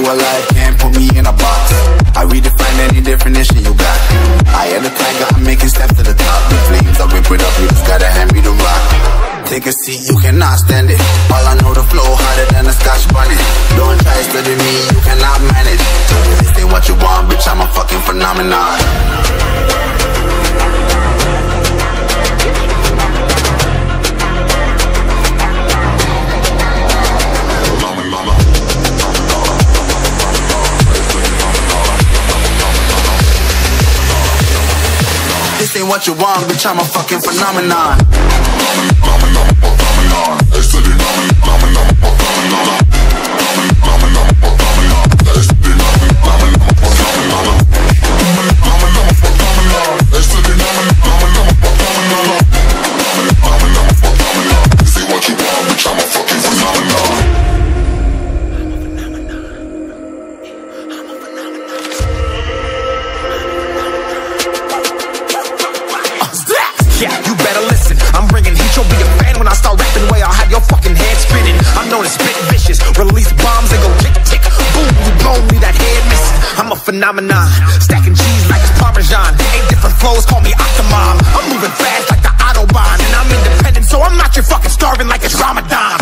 who I like, can't put me in a box. I redefine any definition you got. I am the tiger, I'm making steps to the top. The flames, I whip it up, you just gotta hand me the rock. Take a seat, you cannot stand it. All I know, the flow harder than a Scotch bunny. Don't try studying me, you cannot manage. This ain't what you want, bitch, I'm a fucking phenomenon. This ain't what you want, bitch, I'm a fucking phenomenon. Yeah, you better listen. I'm bringing heat, you'll be a fan when I start rapping. Way I'll have your fucking head spinning. I'm known as spit vicious, release bombs and go tick tick. Boom, you blown me that head missing. I'm a phenomenon, stacking cheese like it's Parmesan. 8 different flows, call me Octomom. I'm moving fast like the Autobahn, and I'm independent, so I'm not your fucking starving like it's Ramadan.